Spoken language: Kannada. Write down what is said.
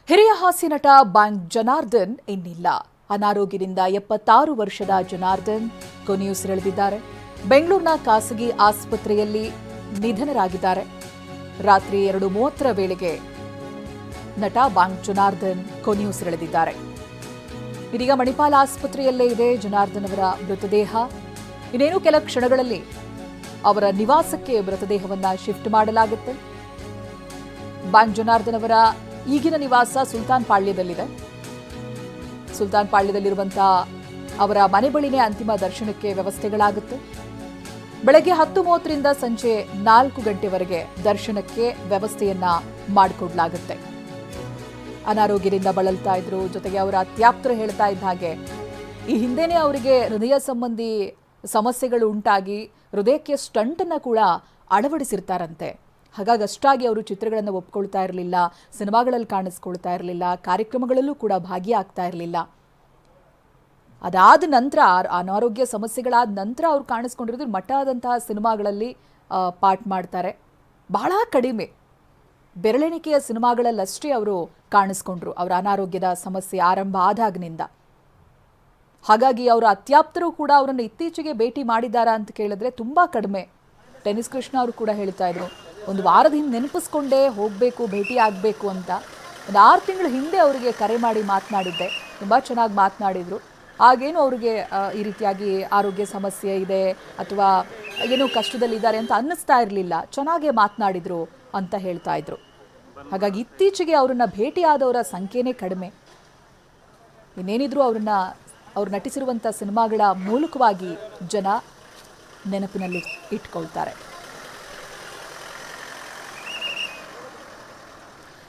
ಹಿರಿಯ ಹಾಸ್ಯ ನಟ ಬ್ಯಾಂಕ್ ಜನಾರ್ದನ್ ಇನ್ನಿಲ್ಲ. ಅನಾರೋಗ್ಯದಿಂದ 76 ವರ್ಷದ ಜನಾರ್ದನ್ ಕೊನೆಯುಸಿರೆಳೆದಿದ್ದಾರೆ. ಬೆಂಗಳೂರಿನ ಖಾಸಗಿ ಆಸ್ಪತ್ರೆಯಲ್ಲಿ ನಿಧನರಾಗಿದ್ದಾರೆ. ರಾತ್ರಿ 2:30 ವೇಳೆಗೆ ನಟ ಬ್ಯಾಂಕ್ ಜನಾರ್ದನ್ ಕೊನೆಯುಸಿರೆಳೆದಿದ್ದಾರೆ. ಇದೀಗ ಮಣಿಪಾಲ ಆಸ್ಪತ್ರೆಯಲ್ಲೇ ಇದೆ ಜನಾರ್ದನ್ ಅವರ ಮೃತದೇಹ. ಇನ್ನೇನು ಕೆಲ ಕ್ಷಣಗಳಲ್ಲಿ ಅವರ ನಿವಾಸಕ್ಕೆ ಮೃತದೇಹವನ್ನ ಶಿಫ್ಟ್ ಮಾಡಲಾಗುತ್ತೆ. ಬ್ಯಾಂಕ್ ಜನಾರ್ದನ್ ಅವರ ಈಗಿನ ನಿವಾಸ ಸುಲ್ತಾನ್ ಪಾಳ್ಯದಲ್ಲಿದೆ. ಸುಲ್ತಾನ್ ಪಾಳ್ಯದಲ್ಲಿರುವಂತಹ ಅವರ ಮನೆ ಬಳಿನೇ ಅಂತಿಮ ದರ್ಶನಕ್ಕೆ ವ್ಯವಸ್ಥೆಗಳಾಗುತ್ತೆ. ಬೆಳಗ್ಗೆ 10:30ರಿಂದ ಸಂಜೆ 4 ಗಂಟೆವರೆಗೆ ದರ್ಶನಕ್ಕೆ ವ್ಯವಸ್ಥೆಯನ್ನ ಮಾಡಿಕೊಡಲಾಗುತ್ತೆ. ಅನಾರೋಗ್ಯದಿಂದ ಬಳಲ್ತಾ ಇದ್ರು. ಜೊತೆಗೆ ಅವರ ಅತ್ಯಾಪ್ತರು ಹೇಳ್ತಾ ಇದ್ದ ಹಾಗೆ ಈ ಹಿಂದೆನೇ ಅವರಿಗೆ ಹೃದಯ ಸಂಬಂಧಿ ಸಮಸ್ಯೆಗಳು ಉಂಟಾಗಿ ಹೃದಯಕ್ಕೆ ಸ್ಟಂಟ್ ಅನ್ನ ಕೂಡ ಅಳವಡಿಸಿರ್ತಾರಂತೆ. ಹಾಗಾಗಿ ಅಷ್ಟಾಗಿ ಅವರು ಚಿತ್ರಗಳನ್ನು ಒಪ್ಕೊಳ್ತಾ ಇರಲಿಲ್ಲ, ಸಿನಿಮಾಗಳಲ್ಲಿ ಕಾಣಿಸ್ಕೊಳ್ತಾ ಇರಲಿಲ್ಲ, ಕಾರ್ಯಕ್ರಮಗಳಲ್ಲೂ ಕೂಡ ಭಾಗಿಯಾಗ್ತಾ ಇರಲಿಲ್ಲ. ಅದಾದ ನಂತರ ಅನಾರೋಗ್ಯ ಸಮಸ್ಯೆಗಳಾದ ನಂತರ ಅವ್ರು ಕಾಣಿಸ್ಕೊಂಡಿರೋದು ಮಟ್ಟದಂತಹ ಸಿನಿಮಾಗಳಲ್ಲಿ ಪಾರ್ಟ್ ಮಾಡ್ತಾರೆ. ಬಹಳ ಕಡಿಮೆ ಬೆರಳೆಣಿಕೆಯ ಸಿನಿಮಾಗಳಲ್ಲಷ್ಟೇ ಅವರು ಕಾಣಿಸ್ಕೊಂಡ್ರು ಅವರ ಅನಾರೋಗ್ಯದ ಸಮಸ್ಯೆ ಆರಂಭ ಆದಾಗಿನಿಂದ. ಹಾಗಾಗಿ ಅವರ ಅತ್ಯಾಪ್ತರು ಕೂಡ ಅವರನ್ನು ಇತ್ತೀಚೆಗೆ ಭೇಟಿ ಮಾಡಿದ್ದಾರಾ ಅಂತ ಕೇಳಿದ್ರೆ ತುಂಬಾ ಕಡಿಮೆ. ಟೆನಿಸ್ ಕೃಷ್ಣ ಅವರು ಕೂಡ ಹೇಳ್ತಾ ಇದ್ರು, ಒಂದು ವಾರದ ಹಿಂದೆ ನೆನಪಿಸ್ಕೊಂಡೇ ಹೋಗಬೇಕು, ಭೇಟಿ ಆಗಬೇಕು ಅಂತ. ಒಂದು 6 ತಿಂಗಳ ಹಿಂದೆ ಅವರಿಗೆ ಕರೆ ಮಾಡಿ ಮಾತನಾಡಿದ್ದೆ. ತುಂಬ ಚೆನ್ನಾಗಿ ಮಾತನಾಡಿದರು. ಆಗೇನು ಅವರಿಗೆ ಈ ರೀತಿಯಾಗಿ ಆರೋಗ್ಯ ಸಮಸ್ಯೆ ಇದೆ ಅಥವಾ ಏನೋ ಕಷ್ಟದಲ್ಲಿದ್ದಾರೆ ಅಂತ ಅನ್ನಿಸ್ತಾ ಇರಲಿಲ್ಲ. ಚೆನ್ನಾಗೇ ಮಾತನಾಡಿದ್ರು ಅಂತ ಹೇಳ್ತಾ ಇದ್ರು. ಹಾಗಾಗಿ ಇತ್ತೀಚೆಗೆ ಅವರನ್ನ ಭೇಟಿಯಾದವರ ಸಂಖ್ಯೆನೇ ಕಡಿಮೆ. ಇನ್ನೇನಿದ್ರು ಅವ್ರು ನಟಿಸಿರುವಂಥ ಸಿನಿಮಾಗಳ ಮೂಲಕವಾಗಿ ಜನ ನೆನಪಿನಲ್ಲಿ ಇಟ್ಕೊಳ್ತಾರೆ.